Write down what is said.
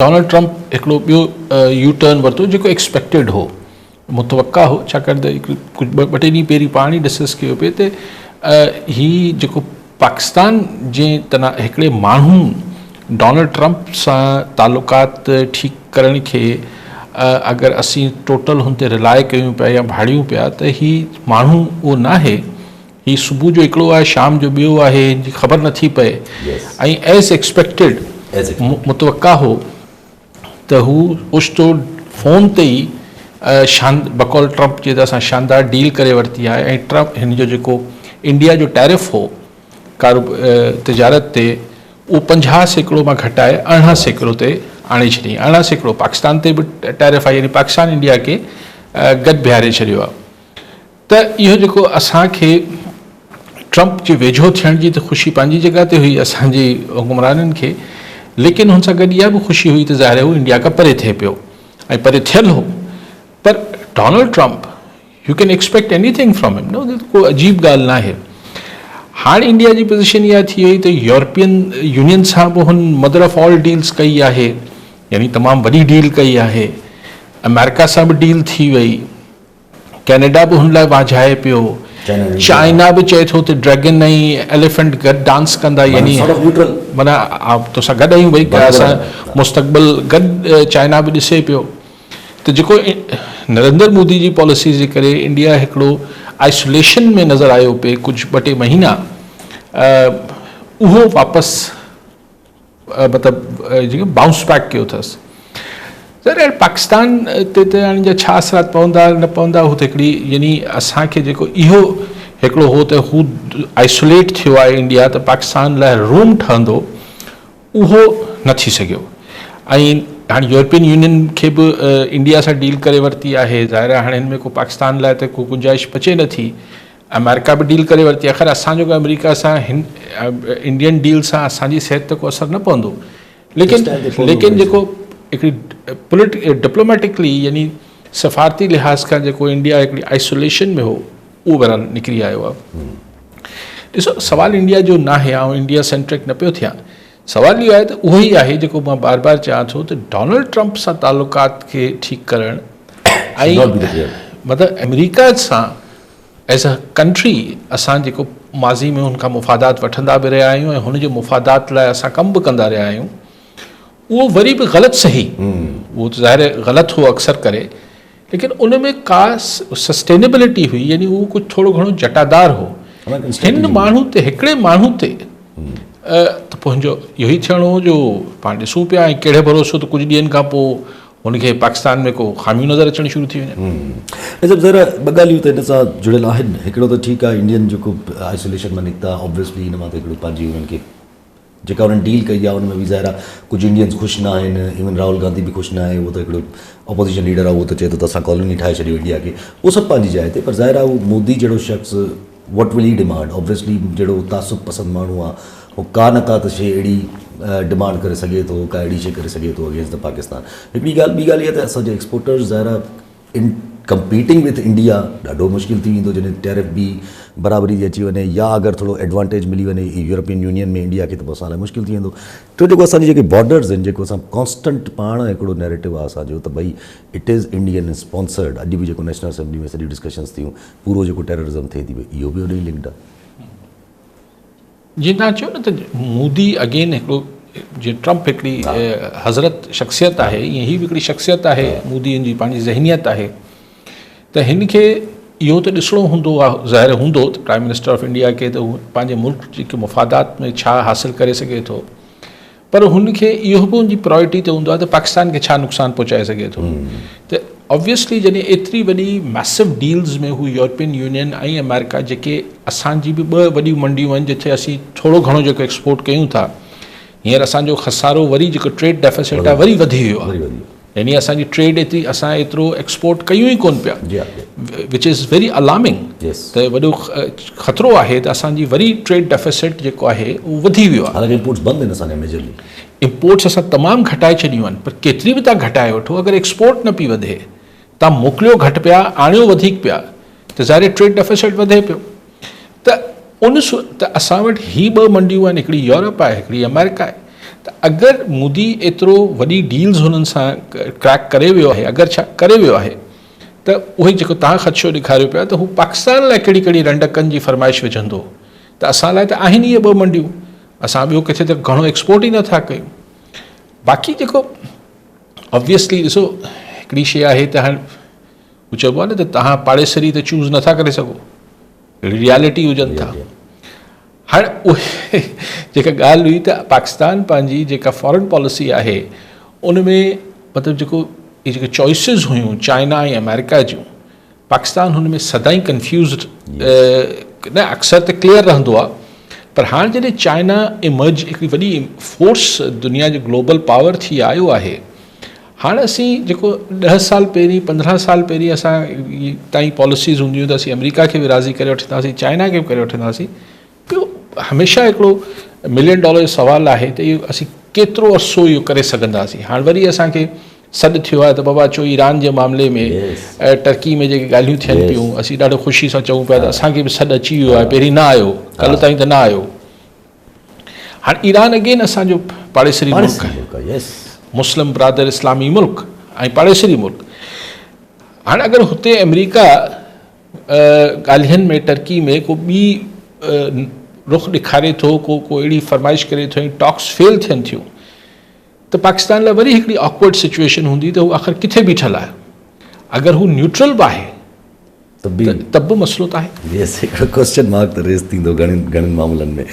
Donald Trump हिकिड़ो ॿियो U turn वरितो जेको एक्सपेक्टेड हो, मुतवक़ा हो, छाकाणि त कुझु ॿ टे ॾींहं पहिरीं पाण ई डिस्कस कयो पिए त हीउ जेको पाकिस्तान जे तना हिकिड़े माण्हू डोनाल्ड ट्रंप सां तालुकात ठीकु करण खे अगरि असीं टोटल हुन ते रिलाए कयूं पिया या भाड़ियूं पिया त हीउ माण्हू उहो न आहे, हीउ सुबुह जो हिकिड़ो आहे, शाम जो ॿियो आहे, हिन जी ख़बर नथी पए। ऐं एज़ एक्सपेक्टेड मुतवक़ा हो त हू ओचितो फ़ोन ते ई बकौल ट्रंप जे त असां शानदार डील करे वरिती आहे ऐं ट्रंप हिन जो जेको इंडिया जो टैरिफ हो तिजारत ते उहो 50% मां घटाए 18% ते आणे छॾी। 18% पाकिस्तान ते बि टैरिफ आहे, यानी पाकिस्तान इंडिया खे गॾु बीहारे छॾियो आहे। त इहो जेको असांखे ट्रंप जे वेझो थियण जी त ख़ुशी पंहिंजी जॻह ते हुई असांजी हुकुमराननि खे, लेकिन हुन सां गॾु इहा बि ख़ुशी हुई त ज़ाहिर हू इंडिया खां परे थिए पियो ऐं परे थियलु हो। पर Donald Trump U can expect anything from हिम, नो, को अजीब ॻाल्हि न आहे। हाणे इंडिया जी पोज़ीशन इहा थी वई त यूरोपियन यूनियन सां बि हुन मदर ऑफ ऑल डील्स कई आहे, यानी तमामु वॾी डील कई आहे। अमेरिका सां बि डील थी वई, कैनेडा बि हुन लाइ वाझाए पियो, चाइना बि चए थो त ड्रैगन ऐं एलिफेंट गॾु डांस कंदा, यानी माना तोसां गॾु आहियूं भई, असां मुस्तक़बिल गॾु चाइना बि ॾिसे पियो। त जेको नरेंद्र मोदी जी पॉलिसी जे करे इंडिया हिकिड़ो आइसोलेशन में नज़र आयो पिए कुझु ॿ टे महीना, उहो वापसि मतिलबु जेको बाउंस बैक कयो अथसि। ज़ाहिर पाकिस्तान ते त हाणे जा छा असरात पवंदा न पवंदा, हू त हिकिड़ी, यानी असांखे जेको इहो हिकिड़ो हो त हू आइसोलेट थियो आहे इंडिया, त पाकिस्तान लाइ रूम ठहंदो, उहो न थी सघियो। ऐं हाणे यूरोपियन यूनियन खे बि इंडिया सां डील करे वरिती आहे, ज़ाहिर आहे हाणे हिन में को पाकिस्तान लाइ त को गुंजाइश बचे नथी। अमेरिका बि डील करे वरिती आहे, ख़ैर असांजो को अमेरिका सां इंडियन डील सां असांजी सिहत ते को असरु न पवंदो, लेकिन जेको हिकिड़ी डिप्लोमेटिकली यानी सफ़ारती लिहाज़ खां जेको इंडिया हिकिड़ी आइसोलेशन में हो, उहो बहरहाल निकिरी आयो आहे। ॾिसो, सवाल इंडिया जो न आहे, ऐं इंडिया सेंट्रिक न पियो थियां। सवाल इहो आहे त उहो ई आहे जेको मां बार बार चवां थो त डोनाल्ड ट्रंप सां तालुकात खे ठीकु करणु ऐं मतिलबु अमेरिका सां एज़ अ कंट्री असां जेको माज़ी में हुनखां मुफ़ादात वठंदा बि रहिया आहियूं ऐं हुनजे मुफ़ादात लाइ असां कमु बि कंदा रहिया आहियूं, उहो वरी बि ग़लति सही, उहो त ज़ाहिर ग़लति हो अक्सर करे, लेकिन उन में का सस्टेनेबिलिटी हुई, यानी उहो कुझु थोरो घणो जटादार हो। हिन माण्हू ते, हिकिड़े माण्हू ते त पंहिंजो इहो ई थियणो हो जो पाण ॾिसूं पिया, ऐं कहिड़े भरोसो त कुझु ॾींहंनि खां पोइ हुनखे पाकिस्तान में को ख़ामियूं नज़र अचणु शुरू थी वञनि। ज़रा ॿ ॻाल्हियूं त हिन सां जुड़ियल आहिनि। हिकिड़ो त ठीकु आहे, इंडियन जेको आइसोलेशन मां निकिता, ऑब्वियसली हिन मां त हिकिड़ो पंहिंजी उन्हनि खे जेका उन्हनि डील कई आहे, उन में बि ज़ाहिर आहे कुझु इंडियंस ख़ुशि न आहिनि, इवन राहुल गांधी बि ख़ुशि न आहे, उहो त हिकिड़ो अपोजिशन लीडर आहे, उहो त चए थो त असां कॉलोनी ठाहे छॾियो इंडिया खे, उहो सभु पंहिंजी जाइ ते। पर ज़ाहिर आहे उहो मोदी जहिड़ो शख़्स, what will he demand, obviously जहिड़ो तासुब पसंदि माण्हू आहे, उहो का न का त शइ अहिड़ी डिमांड करे सघे थो, का अहिड़ी शइ करे सघे थो अगेंस्ट द पाकिस्तान। हिकिड़ी ॻाल्हि, ॿी ॻाल्हि इहा त असांजे एक्सपोर्टर्स ज़ाहिर इन कंपीटिंग विथ इंडिया ॾाढो मुश्किल थी वेंदो, जॾहिं टैरिफ बि बराबरी जी अची वञे, या अगरि थोरो एडवांटेज मिली वञे यूरोपियन यूनियन में इंडिया खे, त पोइ असां लाइ मुश्किल थी वेंदो। तो जेको असांजी जेके बॉर्डर्स आहिनि, जेको असां कॉन्स्टेंट पाण हिकिड़ो नैरेटिव आहे असांजो त भई इट इज़ इंडियन स्पॉन्सर्ड, अॼु बि जेको नेशनल असेंबली में सॼी डिस्कशन्स थियूं, पूरो जेको टेररिज़म थिए थी, इहो बि उन ई लिंक्ड आहे। जीअं तव्हां चयो न त मोदी अगेन हिकिड़ो, जीअं ट्रंप हिकिड़ी हज़रत शख़्सियत आहे, ईअं ही बि हिकिड़ी शख़्सियत आहे, मोदीअ जी पंहिंजी ज़हनियत आहे। त हिन खे इहो त ॾिसणो हूंदो आहे, ज़ाहिर हूंदो त प्राइम मिनिस्टर ऑफ इंडिया खे त हू पंहिंजे मुल्क जेके मुफ़ादात में छा हासिलु करे सघे थो, पर हुनखे इहो बि हुनजी प्रायोरिटी ते हूंदो आहे त पाकिस्तान खे छा नुक़सानु पहुचाए सघे थो। त ऑब्वियसली जॾहिं एतिरी वॾी मैसिव डील्स में हू यूरोपियन यूनियन ऐं अमेरिका, जेके असांजी बि ॿ वॾियूं मंडियूं आहिनि जिथे असीं थोरो घणो जेको एक्सपोर्ट कयूं था, हींअर असांजो खसारो वरी जेको ट्रेड डेफिसिट आहे वरी वधी वियो आहे, यानी असांजी ट्रेड एतिरी, असां एतिरो एक्सपोर्ट कयूं ई कोन पिया, विच इज़ वेरी अलार्मिंग। त वॾो ख़तरो आहे त असांजी वरी ट्रेड डेफिसिट जेको आहे उहो वधी वियो आहे। इम्पोर्ट्स बंदि आहिनि असांजा मेजरली, इम्पोर्ट्स असां तमामु घटाए छॾियूं आहिनि, पर केतिरी बि तव्हां घटाए वठो, अगरि एक्सपोर्ट न पई वधे, तव्हां मोकिलियो घटि पिया, आणियो वधीक पिया, त ज़ाहिर ट्रेड डेफिसिट वधे पियो। त त असां वटि ही ॿ मंडियूं आहिनि, हिकिड़ी यूरोप आहे, हिकिड़ी अमेरिका आहे। त त अगरि मोदी एतिरो वॾी डील्स हुननि सां क्रैक करे वियो आहे, अगरि छा करे वियो आहे, त उहे जेको तव्हां ख़दशो ॾेखारियो पिया त हू पाकिस्तान लाइ कहिड़ी कहिड़ी रंडकनि जी फरमाइश विझंदो, त असां लाइ त आहिनि इहे 2 मंडियूं, असां ॿियो किथे त घणो एक्सपोर्ट ई नथा कयूं। बाक़ी जेको ऑब्वियसली ॾिसो हिकिड़ी शइ आहे त हाणे हू चइबो आहे न त तव्हां पाड़ेसरी त चूज़ नथा करे सघो, रियलिटी हुजनि था। हाणे उहे जेका ॻाल्हि हुई त पाकिस्तान पंहिंजी जेका फॉरेन पॉलिसी आहे उन में मतिलबु जेको इहे जेके चॉइसिस हुयूं चाइना ऐं अमेरिका जूं, पाकिस्तान हुन में सदाईं कंफ्यूज़ड न अक्सर त क्लियर रहंदो आहे, पर हाणे जॾहिं चाइना इमर्ज हिकिड़ी वॾी फोर्स दुनिया जो ग्लोबल पावर थी आयो आहे, हाणे असीं जेको 10 साल पहिरीं 15 साल पहिरीं असां ताईं पॉलिसीज़ हूंदियूं त असीं अमेरिका खे बि राज़ी करे वठंदासीं, चाइना खे बि करे वठंदासीं। ॿियो हमेशह हिकिड़ो $1 मिलियन जो सवालु आहे त इहो असीं केतिरो अरसो इहो करे सघंदासीं। हाणे वरी असांखे सॾु थियो आहे त बाबा चो ईरान जे मामले में टर्की में जेके ॻाल्हियूं थियनि पियूं, असीं ॾाढो ख़ुशी सां चऊं पिया त असांखे बि सॾु अची वियो आहे, पहिरीं न आयो, कल्ह ताईं त न आयो। हाणे ईरान अगेन असांजो पाड़ेसरी मुल्क आहे, मुस्लिम ब्रादर इस्लामी मुल्क ऐं पाड़ेसरी मुल्क। हाणे अगरि हुते अमेरिका ॻाल्हियुनि में टर्की में को ॿी रुख ॾेखारे थो, को अहिड़ी फरमाइश करे थो ऐं टॉक्स फेल थियनि थियूं, त पाकिस्तान लाइ वरी हिकिड़ी ऑकवर्ड सिचुएशन हूंदी त हू आख़िर किथे बीठल आहे। अगरि हू न्यूट्रल बि आहे त बि मसइलो त आहे। हिकिड़ो क्वेश्चन मार्क त रेज़ थींदो घणनि मामलनि में।